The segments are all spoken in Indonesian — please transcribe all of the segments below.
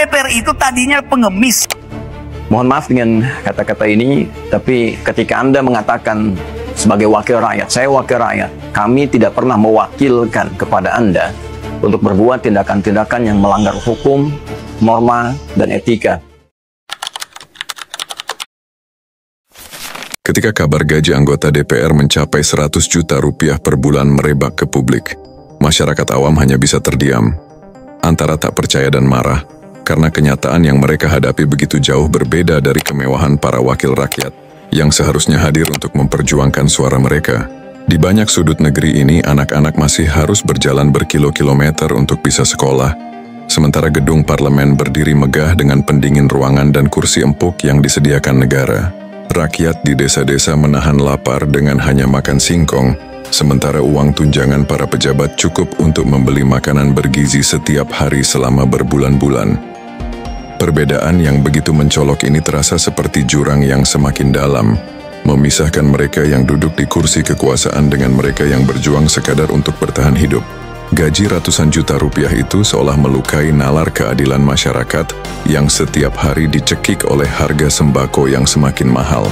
DPR itu tadinya pengemis. Mohon maaf dengan kata-kata ini, tapi ketika Anda mengatakan sebagai wakil rakyat, saya wakil rakyat, kami tidak pernah mewakilkan kepada Anda untuk berbuat tindakan-tindakan yang melanggar hukum, norma, dan etika. Ketika kabar gaji anggota DPR mencapai 100 juta rupiah per bulan merebak ke publik, masyarakat awam hanya bisa terdiam, antara tak percaya dan marah, karena kenyataan yang mereka hadapi begitu jauh berbeda dari kemewahan para wakil rakyat yang seharusnya hadir untuk memperjuangkan suara mereka. Di banyak sudut negeri ini, anak-anak masih harus berjalan berkilo-kilometer untuk bisa sekolah, sementara gedung parlemen berdiri megah dengan pendingin ruangan dan kursi empuk yang disediakan negara. Rakyat di desa-desa menahan lapar dengan hanya makan singkong, sementara uang tunjangan para pejabat cukup untuk membeli makanan bergizi setiap hari selama berbulan-bulan. Perbedaan yang begitu mencolok ini terasa seperti jurang yang semakin dalam, memisahkan mereka yang duduk di kursi kekuasaan dengan mereka yang berjuang sekadar untuk bertahan hidup. Gaji ratusan juta rupiah itu seolah melukai nalar keadilan masyarakat yang setiap hari dicekik oleh harga sembako yang semakin mahal.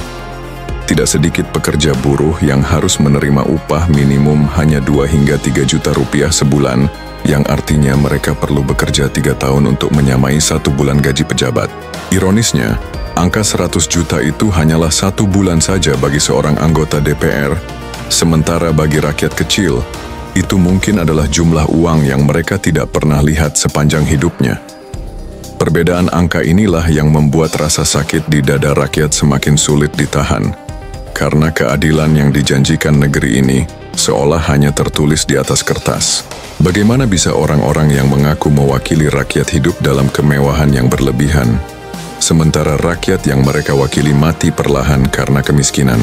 Tidak sedikit pekerja buruh yang harus menerima upah minimum hanya 2 hingga 3 juta rupiah sebulan, yang artinya mereka perlu bekerja 3 tahun untuk menyamai 1 bulan gaji pejabat. Ironisnya, angka 100 juta itu hanyalah 1 bulan saja bagi seorang anggota DPR, sementara bagi rakyat kecil, itu mungkin adalah jumlah uang yang mereka tidak pernah lihat sepanjang hidupnya. Perbedaan angka inilah yang membuat rasa sakit di dada rakyat semakin sulit ditahan, karena keadilan yang dijanjikan negeri ini seolah hanya tertulis di atas kertas. Bagaimana bisa orang-orang yang mengaku mewakili rakyat hidup dalam kemewahan yang berlebihan, sementara rakyat yang mereka wakili mati perlahan karena kemiskinan?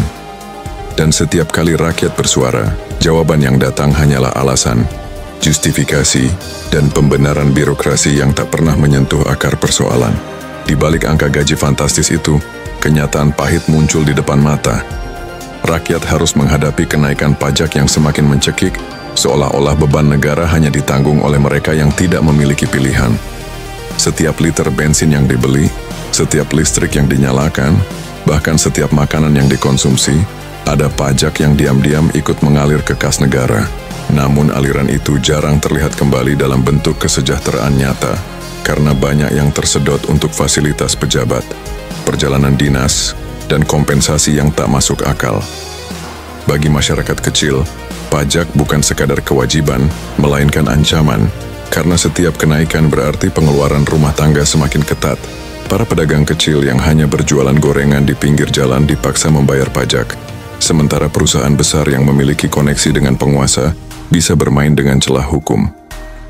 Dan setiap kali rakyat bersuara, jawaban yang datang hanyalah alasan, justifikasi, dan pembenaran birokrasi yang tak pernah menyentuh akar persoalan. Di balik angka gaji fantastis itu, kenyataan pahit muncul di depan mata. Rakyat harus menghadapi kenaikan pajak yang semakin mencekik, seolah-olah beban negara hanya ditanggung oleh mereka yang tidak memiliki pilihan. Setiap liter bensin yang dibeli, setiap listrik yang dinyalakan, bahkan setiap makanan yang dikonsumsi, ada pajak yang diam-diam ikut mengalir ke kas negara. Namun aliran itu jarang terlihat kembali dalam bentuk kesejahteraan nyata, karena banyak yang tersedot untuk fasilitas pejabat, perjalanan dinas, dan kompensasi yang tak masuk akal. Bagi masyarakat kecil, pajak bukan sekadar kewajiban, melainkan ancaman, karena setiap kenaikan berarti pengeluaran rumah tangga semakin ketat. Para pedagang kecil yang hanya berjualan gorengan di pinggir jalan dipaksa membayar pajak, sementara perusahaan besar yang memiliki koneksi dengan penguasa bisa bermain dengan celah hukum.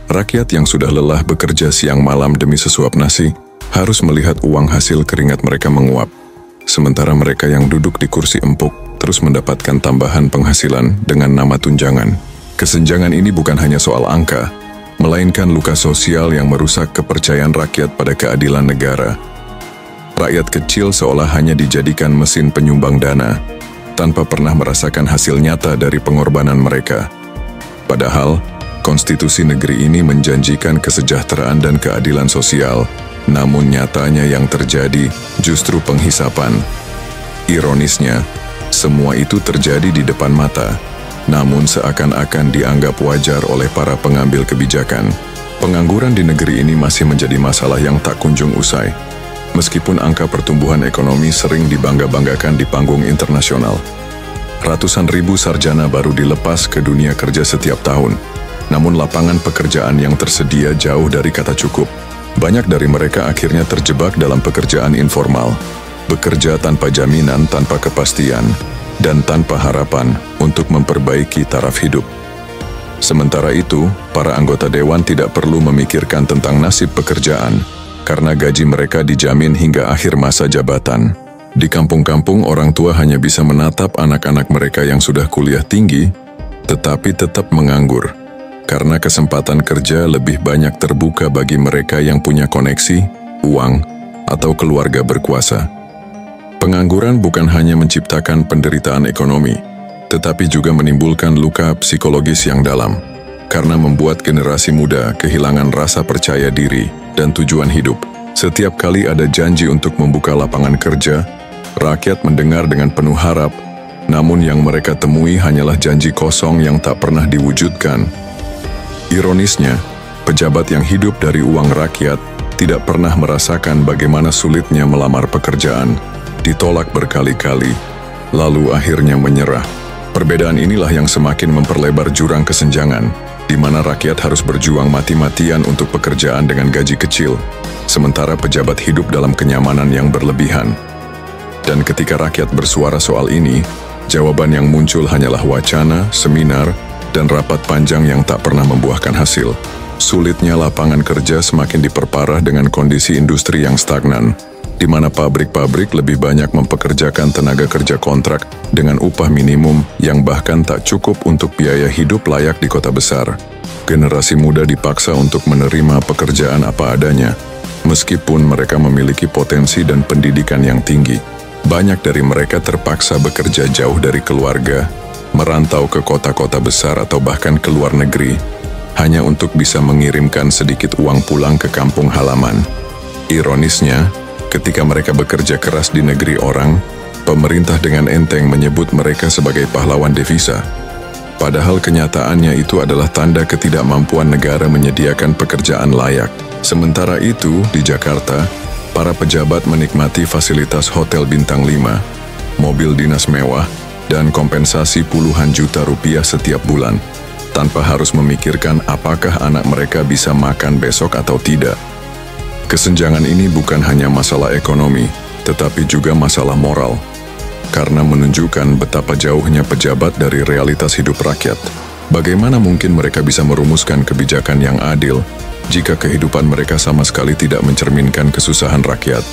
Rakyat yang sudah lelah bekerja siang malam demi sesuap nasi, harus melihat uang hasil keringat mereka menguap, sementara mereka yang duduk di kursi empuk terus mendapatkan tambahan penghasilan dengan nama tunjangan. Kesenjangan ini bukan hanya soal angka, melainkan luka sosial yang merusak kepercayaan rakyat pada keadilan negara. Rakyat kecil seolah hanya dijadikan mesin penyumbang dana, tanpa pernah merasakan hasil nyata dari pengorbanan mereka. Padahal, konstitusi negeri ini menjanjikan kesejahteraan dan keadilan sosial, namun nyatanya yang terjadi justru penghisapan. Ironisnya, semua itu terjadi di depan mata, namun seakan-akan dianggap wajar oleh para pengambil kebijakan. Pengangguran di negeri ini masih menjadi masalah yang tak kunjung usai, meskipun angka pertumbuhan ekonomi sering dibangga-banggakan di panggung internasional. Ratusan ribu sarjana baru dilepas ke dunia kerja setiap tahun, namun lapangan pekerjaan yang tersedia jauh dari kata cukup. Banyak dari mereka akhirnya terjebak dalam pekerjaan informal, bekerja tanpa jaminan, tanpa kepastian, dan tanpa harapan untuk memperbaiki taraf hidup. Sementara itu, para anggota dewan tidak perlu memikirkan tentang nasib pekerjaan, karena gaji mereka dijamin hingga akhir masa jabatan. Di kampung-kampung, orang tua hanya bisa menatap anak-anak mereka yang sudah kuliah tinggi, tetapi tetap menganggur, karena kesempatan kerja lebih banyak terbuka bagi mereka yang punya koneksi, uang, atau keluarga berkuasa. Pengangguran bukan hanya menciptakan penderitaan ekonomi, tetapi juga menimbulkan luka psikologis yang dalam, karena membuat generasi muda kehilangan rasa percaya diri dan tujuan hidup. Setiap kali ada janji untuk membuka lapangan kerja, rakyat mendengar dengan penuh harap, namun yang mereka temui hanyalah janji kosong yang tak pernah diwujudkan. Ironisnya, pejabat yang hidup dari uang rakyat tidak pernah merasakan bagaimana sulitnya melamar pekerjaan, ditolak berkali-kali, lalu akhirnya menyerah. Perbedaan inilah yang semakin memperlebar jurang kesenjangan, di mana rakyat harus berjuang mati-matian untuk pekerjaan dengan gaji kecil, sementara pejabat hidup dalam kenyamanan yang berlebihan. Dan ketika rakyat bersuara soal ini, jawaban yang muncul hanyalah wacana, seminar, dan rapat panjang yang tak pernah membuahkan hasil. Sulitnya lapangan kerja semakin diperparah dengan kondisi industri yang stagnan, di mana pabrik-pabrik lebih banyak mempekerjakan tenaga kerja kontrak dengan upah minimum yang bahkan tak cukup untuk biaya hidup layak di kota besar. Generasi muda dipaksa untuk menerima pekerjaan apa adanya, meskipun mereka memiliki potensi dan pendidikan yang tinggi. Banyak dari mereka terpaksa bekerja jauh dari keluarga, merantau ke kota-kota besar atau bahkan ke luar negeri, hanya untuk bisa mengirimkan sedikit uang pulang ke kampung halaman. Ironisnya, ketika mereka bekerja keras di negeri orang, pemerintah dengan enteng menyebut mereka sebagai pahlawan devisa. Padahal kenyataannya itu adalah tanda ketidakmampuan negara menyediakan pekerjaan layak. Sementara itu, di Jakarta, para pejabat menikmati fasilitas hotel bintang 5, mobil dinas mewah, dan kompensasi puluhan juta rupiah setiap bulan, tanpa harus memikirkan apakah anak mereka bisa makan besok atau tidak. Kesenjangan ini bukan hanya masalah ekonomi, tetapi juga masalah moral, karena menunjukkan betapa jauhnya pejabat dari realitas hidup rakyat. Bagaimana mungkin mereka bisa merumuskan kebijakan yang adil jika kehidupan mereka sama sekali tidak mencerminkan kesusahan rakyat?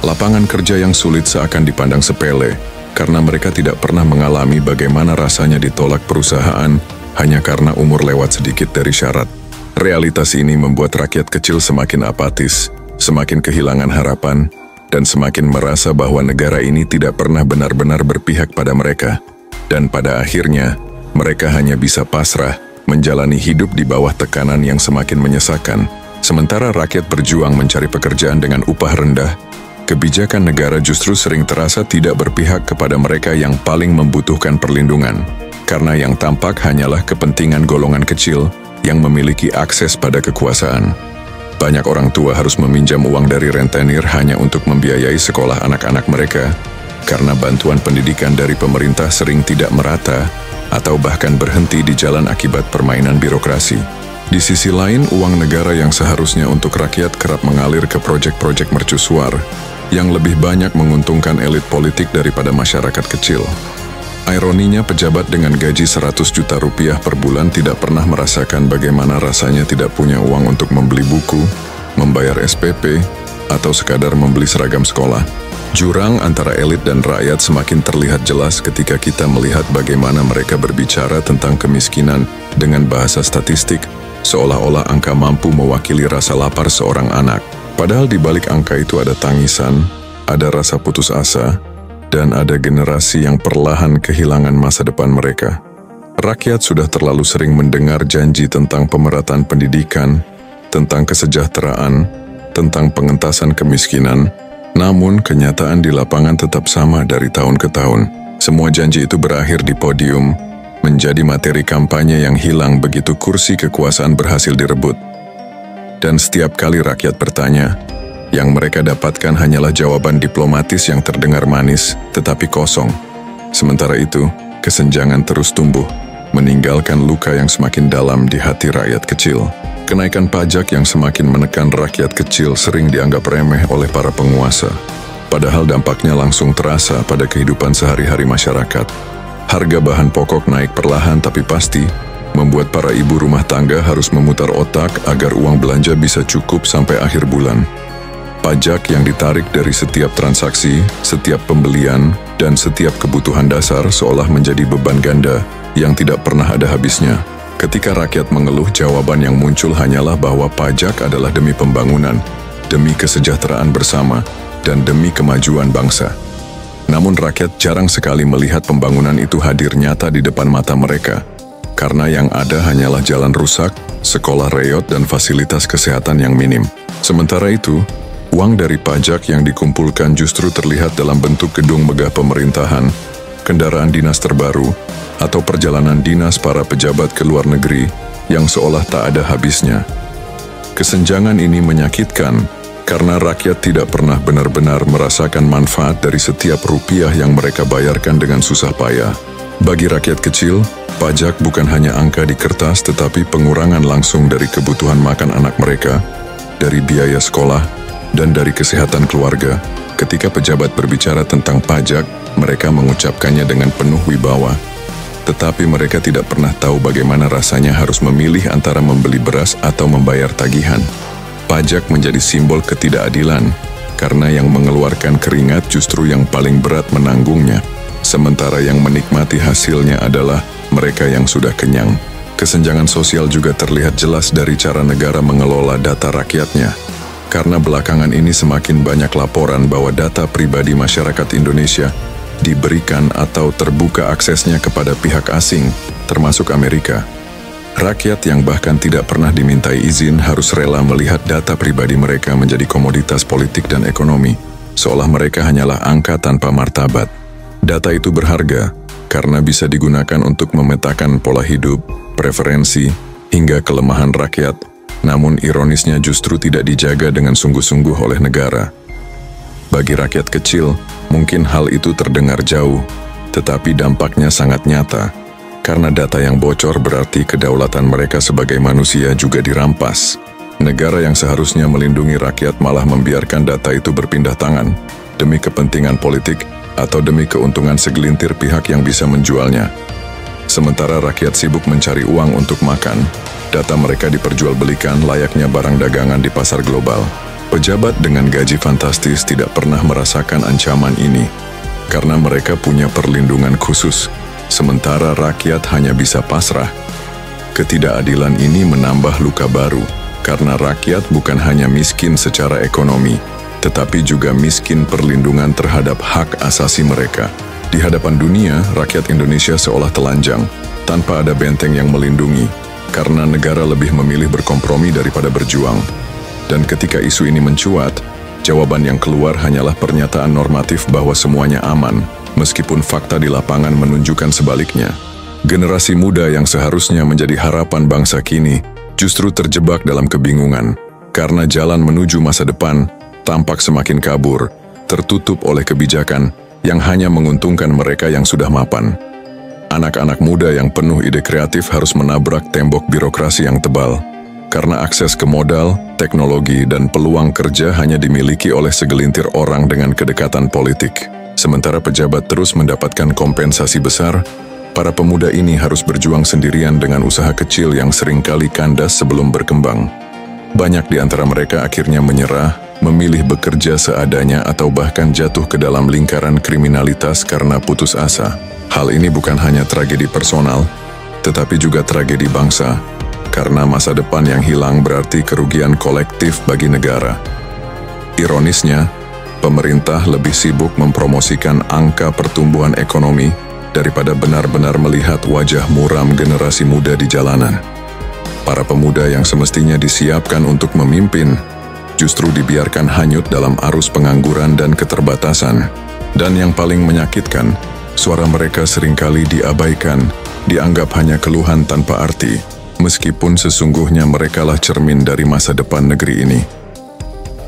Lapangan kerja yang sulit seakan dipandang sepele, karena mereka tidak pernah mengalami bagaimana rasanya ditolak perusahaan hanya karena umur lewat sedikit dari syarat. Realitas ini membuat rakyat kecil semakin apatis, semakin kehilangan harapan, dan semakin merasa bahwa negara ini tidak pernah benar-benar berpihak pada mereka. Dan pada akhirnya, mereka hanya bisa pasrah, menjalani hidup di bawah tekanan yang semakin menyesakan. Sementara rakyat berjuang mencari pekerjaan dengan upah rendah, kebijakan negara justru sering terasa tidak berpihak kepada mereka yang paling membutuhkan perlindungan, karena yang tampak hanyalah kepentingan golongan kecil yang memiliki akses pada kekuasaan. Banyak orang tua harus meminjam uang dari rentenir hanya untuk membiayai sekolah anak-anak mereka, karena bantuan pendidikan dari pemerintah sering tidak merata atau bahkan berhenti di jalan akibat permainan birokrasi. Di sisi lain, uang negara yang seharusnya untuk rakyat kerap mengalir ke proyek-proyek mercusuar yang lebih banyak menguntungkan elit politik daripada masyarakat kecil. Ironinya, pejabat dengan gaji 100 juta rupiah per bulan tidak pernah merasakan bagaimana rasanya tidak punya uang untuk membeli buku, membayar SPP, atau sekadar membeli seragam sekolah. Jurang antara elit dan rakyat semakin terlihat jelas ketika kita melihat bagaimana mereka berbicara tentang kemiskinan dengan bahasa statistik, seolah-olah angka mampu mewakili rasa lapar seorang anak. Padahal di balik angka itu ada tangisan, ada rasa putus asa, dan ada generasi yang perlahan kehilangan masa depan mereka. Rakyat sudah terlalu sering mendengar janji tentang pemerataan pendidikan, tentang kesejahteraan, tentang pengentasan kemiskinan, namun kenyataan di lapangan tetap sama dari tahun ke tahun. Semua janji itu berakhir di podium, menjadi materi kampanye yang hilang begitu kursi kekuasaan berhasil direbut. Dan setiap kali rakyat bertanya, yang mereka dapatkan hanyalah jawaban diplomatis yang terdengar manis, tetapi kosong. Sementara itu, kesenjangan terus tumbuh, meninggalkan luka yang semakin dalam di hati rakyat kecil. Kenaikan pajak yang semakin menekan rakyat kecil sering dianggap remeh oleh para penguasa, padahal dampaknya langsung terasa pada kehidupan sehari-hari masyarakat. Harga bahan pokok naik perlahan tapi pasti, membuat para ibu rumah tangga harus memutar otak agar uang belanja bisa cukup sampai akhir bulan. Pajak yang ditarik dari setiap transaksi, setiap pembelian, dan setiap kebutuhan dasar seolah menjadi beban ganda yang tidak pernah ada habisnya. Ketika rakyat mengeluh, jawaban yang muncul hanyalah bahwa pajak adalah demi pembangunan, demi kesejahteraan bersama, dan demi kemajuan bangsa. Namun rakyat jarang sekali melihat pembangunan itu hadir nyata di depan mata mereka, karena yang ada hanyalah jalan rusak, sekolah reot, dan fasilitas kesehatan yang minim. Sementara itu, Uang dari pajak yang dikumpulkan justru terlihat dalam bentuk gedung megah pemerintahan, kendaraan dinas terbaru, atau perjalanan dinas para pejabat ke luar negeri yang seolah tak ada habisnya. Kesenjangan ini menyakitkan karena rakyat tidak pernah benar-benar merasakan manfaat dari setiap rupiah yang mereka bayarkan dengan susah payah. Bagi rakyat kecil, pajak bukan hanya angka di kertas tetapi pengurangan langsung dari kebutuhan makan anak mereka, dari biaya sekolah, dan dari kesehatan keluarga. Ketika pejabat berbicara tentang pajak, mereka mengucapkannya dengan penuh wibawa. Tetapi mereka tidak pernah tahu bagaimana rasanya harus memilih antara membeli beras atau membayar tagihan. Pajak menjadi simbol ketidakadilan, karena yang mengeluarkan keringat justru yang paling berat menanggungnya, sementara yang menikmati hasilnya adalah mereka yang sudah kenyang. Kesenjangan sosial juga terlihat jelas dari cara negara mengelola data rakyatnya. Karena belakangan ini semakin banyak laporan bahwa data pribadi masyarakat Indonesia diberikan atau terbuka aksesnya kepada pihak asing, termasuk Amerika. Rakyat yang bahkan tidak pernah dimintai izin harus rela melihat data pribadi mereka menjadi komoditas politik dan ekonomi, seolah mereka hanyalah angka tanpa martabat. Data itu berharga karena bisa digunakan untuk memetakan pola hidup, preferensi, hingga kelemahan rakyat, namun ironisnya justru tidak dijaga dengan sungguh-sungguh oleh negara. Bagi rakyat kecil, mungkin hal itu terdengar jauh, tetapi dampaknya sangat nyata, karena data yang bocor berarti kedaulatan mereka sebagai manusia juga dirampas. Negara yang seharusnya melindungi rakyat malah membiarkan data itu berpindah tangan, demi kepentingan politik atau demi keuntungan segelintir pihak yang bisa menjualnya. Sementara rakyat sibuk mencari uang untuk makan, data mereka diperjualbelikan layaknya barang dagangan di pasar global. Pejabat dengan gaji fantastis tidak pernah merasakan ancaman ini, karena mereka punya perlindungan khusus, sementara rakyat hanya bisa pasrah. Ketidakadilan ini menambah luka baru, karena rakyat bukan hanya miskin secara ekonomi, tetapi juga miskin perlindungan terhadap hak asasi mereka. Di hadapan dunia, rakyat Indonesia seolah telanjang, tanpa ada benteng yang melindungi, karena negara lebih memilih berkompromi daripada berjuang. Dan ketika isu ini mencuat, jawaban yang keluar hanyalah pernyataan normatif bahwa semuanya aman, meskipun fakta di lapangan menunjukkan sebaliknya. Generasi muda yang seharusnya menjadi harapan bangsa kini justru terjebak dalam kebingungan, karena jalan menuju masa depan tampak semakin kabur, tertutup oleh kebijakan yang hanya menguntungkan mereka yang sudah mapan. Anak-anak muda yang penuh ide kreatif harus menabrak tembok birokrasi yang tebal, karena akses ke modal, teknologi, dan peluang kerja hanya dimiliki oleh segelintir orang dengan kedekatan politik. Sementara pejabat terus mendapatkan kompensasi besar, para pemuda ini harus berjuang sendirian dengan usaha kecil yang seringkali kandas sebelum berkembang. Banyak di antara mereka akhirnya menyerah, memilih bekerja seadanya atau bahkan jatuh ke dalam lingkaran kriminalitas karena putus asa. Hal ini bukan hanya tragedi personal, tetapi juga tragedi bangsa, karena masa depan yang hilang berarti kerugian kolektif bagi negara. Ironisnya, pemerintah lebih sibuk mempromosikan angka pertumbuhan ekonomi daripada benar-benar melihat wajah muram generasi muda di jalanan. Para pemuda yang semestinya disiapkan untuk memimpin, justru dibiarkan hanyut dalam arus pengangguran dan keterbatasan. Dan yang paling menyakitkan, suara mereka seringkali diabaikan, dianggap hanya keluhan tanpa arti, meskipun sesungguhnya merekalah cermin dari masa depan negeri ini.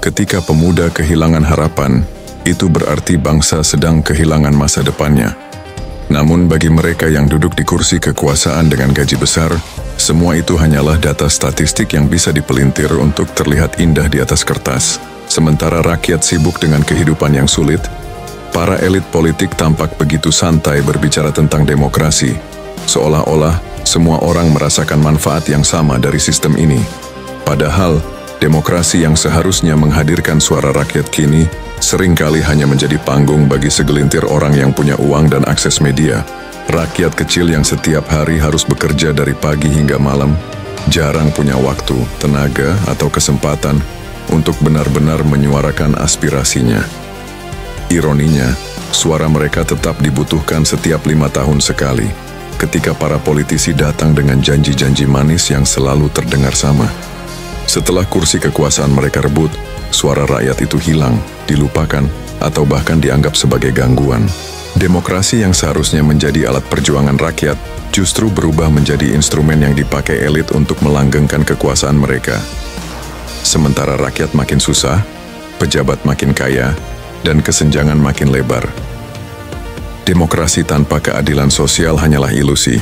Ketika pemuda kehilangan harapan, itu berarti bangsa sedang kehilangan masa depannya. Namun bagi mereka yang duduk di kursi kekuasaan dengan gaji besar, semua itu hanyalah data statistik yang bisa dipelintir untuk terlihat indah di atas kertas. Sementara rakyat sibuk dengan kehidupan yang sulit, para elit politik tampak begitu santai berbicara tentang demokrasi, seolah-olah semua orang merasakan manfaat yang sama dari sistem ini. Padahal, demokrasi yang seharusnya menghadirkan suara rakyat kini seringkali hanya menjadi panggung bagi segelintir orang yang punya uang dan akses media. Rakyat kecil yang setiap hari harus bekerja dari pagi hingga malam, jarang punya waktu, tenaga, atau kesempatan untuk benar-benar menyuarakan aspirasinya. Ironinya, suara mereka tetap dibutuhkan setiap 5 tahun sekali, ketika para politisi datang dengan janji-janji manis yang selalu terdengar sama. Setelah kursi kekuasaan mereka rebut, suara rakyat itu hilang, dilupakan, atau bahkan dianggap sebagai gangguan. Demokrasi yang seharusnya menjadi alat perjuangan rakyat justru berubah menjadi instrumen yang dipakai elit untuk melanggengkan kekuasaan mereka. Sementara rakyat makin susah, pejabat makin kaya, dan kesenjangan makin lebar. Demokrasi tanpa keadilan sosial hanyalah ilusi,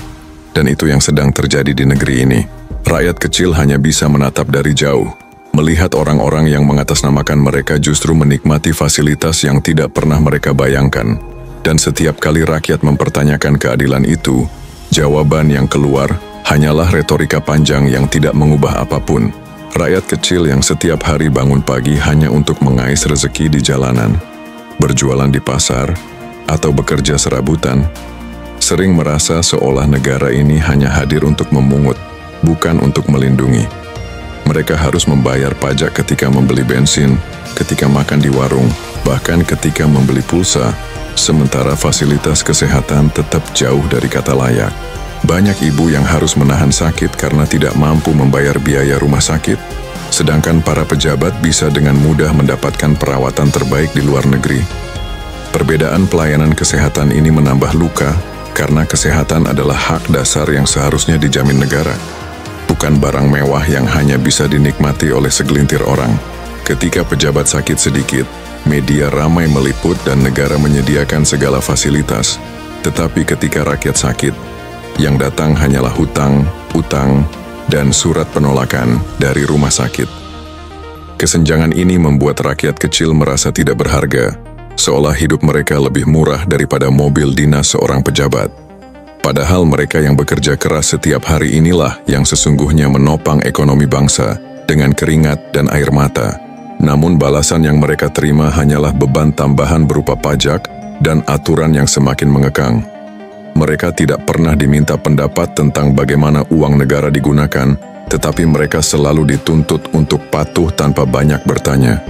dan itu yang sedang terjadi di negeri ini. Rakyat kecil hanya bisa menatap dari jauh, melihat orang-orang yang mengatasnamakan mereka justru menikmati fasilitas yang tidak pernah mereka bayangkan. Dan setiap kali rakyat mempertanyakan keadilan itu, jawaban yang keluar hanyalah retorika panjang yang tidak mengubah apapun. Rakyat kecil yang setiap hari bangun pagi hanya untuk mengais rezeki di jalanan, berjualan di pasar, atau bekerja serabutan, sering merasa seolah negara ini hanya hadir untuk memungut, bukan untuk melindungi. Mereka harus membayar pajak ketika membeli bensin, ketika makan di warung, bahkan ketika membeli pulsa, sementara fasilitas kesehatan tetap jauh dari kata layak. Banyak ibu yang harus menahan sakit karena tidak mampu membayar biaya rumah sakit, sedangkan para pejabat bisa dengan mudah mendapatkan perawatan terbaik di luar negeri. Perbedaan pelayanan kesehatan ini menambah luka, karena kesehatan adalah hak dasar yang seharusnya dijamin negara, bukan barang mewah yang hanya bisa dinikmati oleh segelintir orang. Ketika pejabat sakit sedikit, media ramai meliput dan negara menyediakan segala fasilitas. Tetapi ketika rakyat sakit, yang datang hanyalah hutang, utang, dan surat penolakan dari rumah sakit. Kesenjangan ini membuat rakyat kecil merasa tidak berharga, seolah hidup mereka lebih murah daripada mobil dinas seorang pejabat. Padahal mereka yang bekerja keras setiap hari inilah yang sesungguhnya menopang ekonomi bangsa dengan keringat dan air mata. Namun balasan yang mereka terima hanyalah beban tambahan berupa pajak dan aturan yang semakin mengekang. Mereka tidak pernah diminta pendapat tentang bagaimana uang negara digunakan, tetapi mereka selalu dituntut untuk patuh tanpa banyak bertanya.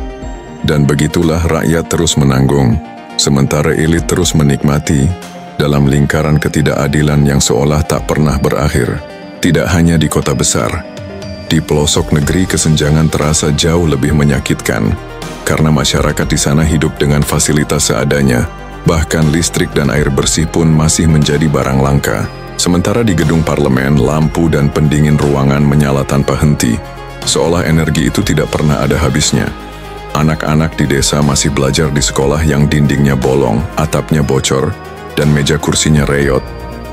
Dan begitulah rakyat terus menanggung, sementara elit terus menikmati dalam lingkaran ketidakadilan yang seolah tak pernah berakhir. Tidak hanya di kota besar, di pelosok negeri kesenjangan terasa jauh lebih menyakitkan, karena masyarakat di sana hidup dengan fasilitas seadanya, bahkan listrik dan air bersih pun masih menjadi barang langka. Sementara di gedung parlemen, lampu dan pendingin ruangan menyala tanpa henti, seolah energi itu tidak pernah ada habisnya. Anak-anak di desa masih belajar di sekolah yang dindingnya bolong, atapnya bocor, dan meja kursinya reyot.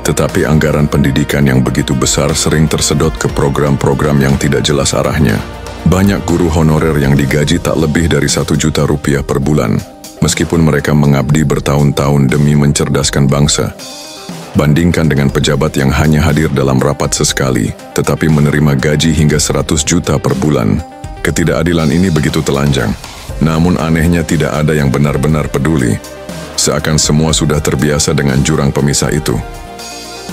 Tetapi anggaran pendidikan yang begitu besar sering tersedot ke program-program yang tidak jelas arahnya. Banyak guru honorer yang digaji tak lebih dari 1 juta rupiah per bulan, meskipun mereka mengabdi bertahun-tahun demi mencerdaskan bangsa. Bandingkan dengan pejabat yang hanya hadir dalam rapat sesekali, tetapi menerima gaji hingga 100 juta per bulan. Ketidakadilan ini begitu telanjang. Namun anehnya tidak ada yang benar-benar peduli. Seakan semua sudah terbiasa dengan jurang pemisah itu.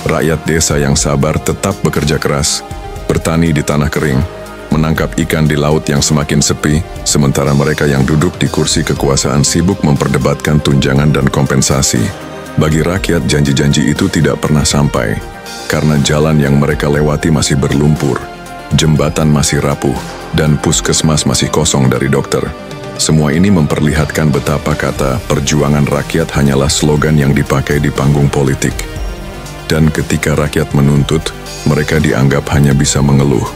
Rakyat desa yang sabar tetap bekerja keras, bertani di tanah kering, menangkap ikan di laut yang semakin sepi, sementara mereka yang duduk di kursi kekuasaan sibuk memperdebatkan tunjangan dan kompensasi. Bagi rakyat, janji-janji itu tidak pernah sampai, karena jalan yang mereka lewati masih berlumpur, jembatan masih rapuh, dan puskesmas masih kosong dari dokter. Semua ini memperlihatkan betapa kata perjuangan rakyat hanyalah slogan yang dipakai di panggung politik. Dan ketika rakyat menuntut, mereka dianggap hanya bisa mengeluh.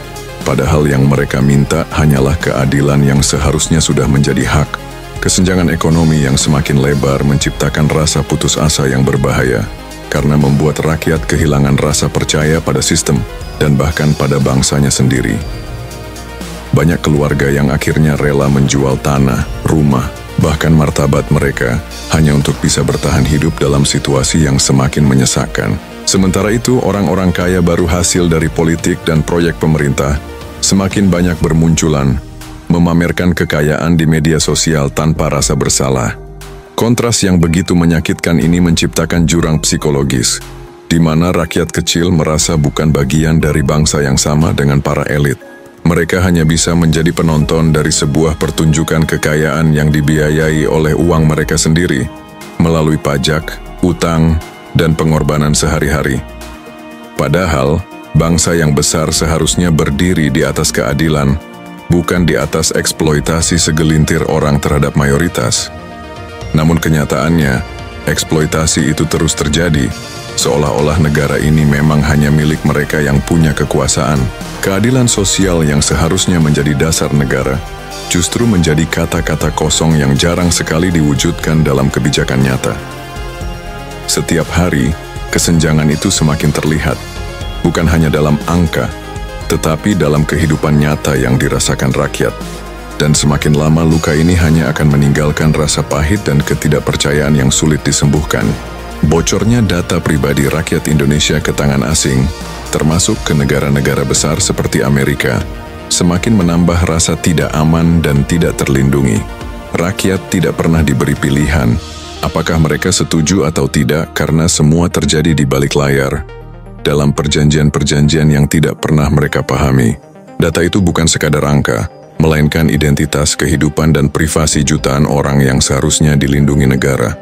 Padahal yang mereka minta hanyalah keadilan yang seharusnya sudah menjadi hak. Kesenjangan ekonomi yang semakin lebar menciptakan rasa putus asa yang berbahaya, karena membuat rakyat kehilangan rasa percaya pada sistem dan bahkan pada bangsanya sendiri. Banyak keluarga yang akhirnya rela menjual tanah, rumah, bahkan martabat mereka hanya untuk bisa bertahan hidup dalam situasi yang semakin menyesakkan. Sementara itu, orang-orang kaya baru hasil dari politik dan proyek pemerintah semakin banyak bermunculan, memamerkan kekayaan di media sosial tanpa rasa bersalah. Kontras yang begitu menyakitkan ini menciptakan jurang psikologis, di mana rakyat kecil merasa bukan bagian dari bangsa yang sama dengan para elit. Mereka hanya bisa menjadi penonton dari sebuah pertunjukan kekayaan yang dibiayai oleh uang mereka sendiri, melalui pajak, utang, dan pengorbanan sehari-hari. Padahal, bangsa yang besar seharusnya berdiri di atas keadilan, bukan di atas eksploitasi segelintir orang terhadap mayoritas. Namun kenyataannya, eksploitasi itu terus terjadi, seolah-olah negara ini memang hanya milik mereka yang punya kekuasaan. Keadilan sosial yang seharusnya menjadi dasar negara, justru menjadi kata-kata kosong yang jarang sekali diwujudkan dalam kebijakan nyata. Setiap hari, kesenjangan itu semakin terlihat, bukan hanya dalam angka, tetapi dalam kehidupan nyata yang dirasakan rakyat. Dan semakin lama luka ini hanya akan meninggalkan rasa pahit dan ketidakpercayaan yang sulit disembuhkan. Bocornya data pribadi rakyat Indonesia ke tangan asing, termasuk ke negara-negara besar seperti Amerika, semakin menambah rasa tidak aman dan tidak terlindungi. Rakyat tidak pernah diberi pilihan, apakah mereka setuju atau tidak, karena semua terjadi di balik layar, dalam perjanjian-perjanjian yang tidak pernah mereka pahami. Data itu bukan sekadar angka, melainkan identitas, kehidupan, dan privasi jutaan orang yang seharusnya dilindungi negara.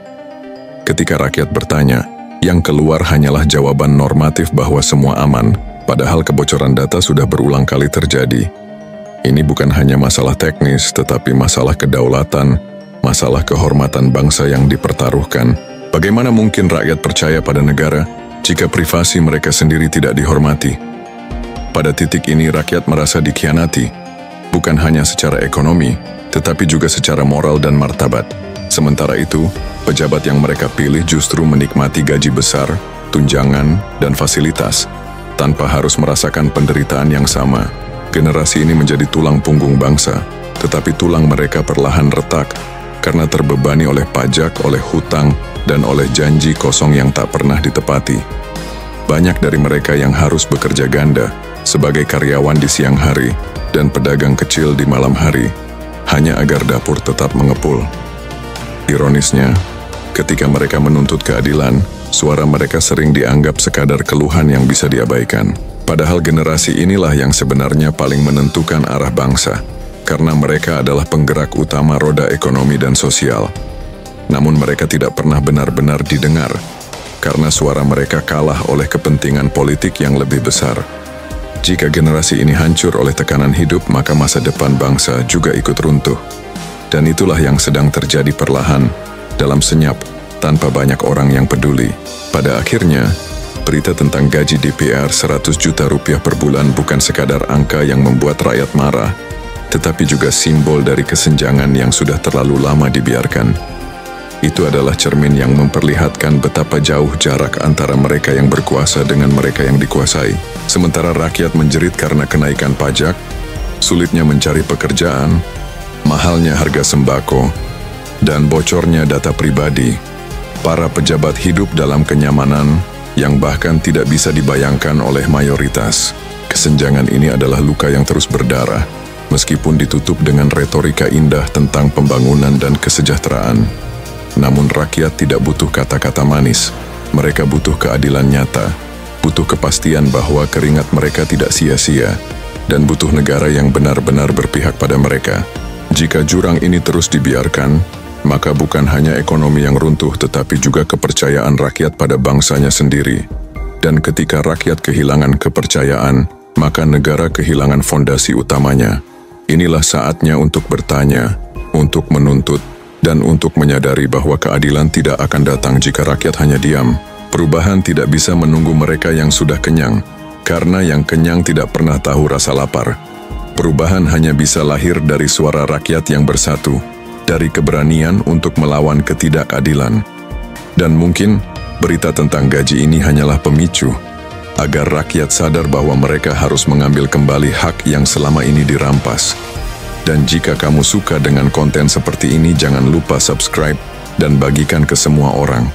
Ketika rakyat bertanya, yang keluar hanyalah jawaban normatif bahwa semua aman, padahal kebocoran data sudah berulang kali terjadi. Ini bukan hanya masalah teknis, tetapi masalah kedaulatan, masalah kehormatan bangsa yang dipertaruhkan. Bagaimana mungkin rakyat percaya pada negara jika privasi mereka sendiri tidak dihormati? Pada titik ini rakyat merasa dikhianati, bukan hanya secara ekonomi, tetapi juga secara moral dan martabat. Sementara itu, pejabat yang mereka pilih justru menikmati gaji besar, tunjangan, dan fasilitas, tanpa harus merasakan penderitaan yang sama. Generasi ini menjadi tulang punggung bangsa, tetapi tulang mereka perlahan retak, karena terbebani oleh pajak, oleh hutang, dan oleh janji kosong yang tak pernah ditepati. Banyak dari mereka yang harus bekerja ganda, sebagai karyawan di siang hari, dan pedagang kecil di malam hari, hanya agar dapur tetap mengepul. Ironisnya, ketika mereka menuntut keadilan, suara mereka sering dianggap sekadar keluhan yang bisa diabaikan. Padahal generasi inilah yang sebenarnya paling menentukan arah bangsa, karena mereka adalah penggerak utama roda ekonomi dan sosial. Namun mereka tidak pernah benar-benar didengar, karena suara mereka kalah oleh kepentingan politik yang lebih besar. Jika generasi ini hancur oleh tekanan hidup, maka masa depan bangsa juga ikut runtuh. Dan itulah yang sedang terjadi perlahan, dalam senyap, tanpa banyak orang yang peduli. Pada akhirnya, berita tentang gaji DPR 100 juta rupiah per bulan bukan sekadar angka yang membuat rakyat marah, tetapi juga simbol dari kesenjangan yang sudah terlalu lama dibiarkan. Itu adalah cermin yang memperlihatkan betapa jauh jarak antara mereka yang berkuasa dengan mereka yang dikuasai. Sementara rakyat menjerit karena kenaikan pajak, sulitnya mencari pekerjaan, mahalnya harga sembako, dan bocornya data pribadi. Para pejabat hidup dalam kenyamanan yang bahkan tidak bisa dibayangkan oleh mayoritas. Kesenjangan ini adalah luka yang terus berdarah, meskipun ditutup dengan retorika indah tentang pembangunan dan kesejahteraan. Namun rakyat tidak butuh kata-kata manis, mereka butuh keadilan nyata, butuh kepastian bahwa keringat mereka tidak sia-sia, dan butuh negara yang benar-benar berpihak pada mereka. Jika jurang ini terus dibiarkan, maka bukan hanya ekonomi yang runtuh tetapi juga kepercayaan rakyat pada bangsanya sendiri. Dan ketika rakyat kehilangan kepercayaan, maka negara kehilangan fondasi utamanya. Inilah saatnya untuk bertanya, untuk menuntut, dan untuk menyadari bahwa keadilan tidak akan datang jika rakyat hanya diam. Perubahan tidak bisa menunggu mereka yang sudah kenyang, karena yang kenyang tidak pernah tahu rasa lapar. Perubahan hanya bisa lahir dari suara rakyat yang bersatu, dari keberanian untuk melawan ketidakadilan. Dan mungkin, berita tentang gaji ini hanyalah pemicu, agar rakyat sadar bahwa mereka harus mengambil kembali hak yang selama ini dirampas. Dan jika kamu suka dengan konten seperti ini, jangan lupa subscribe dan bagikan ke semua orang.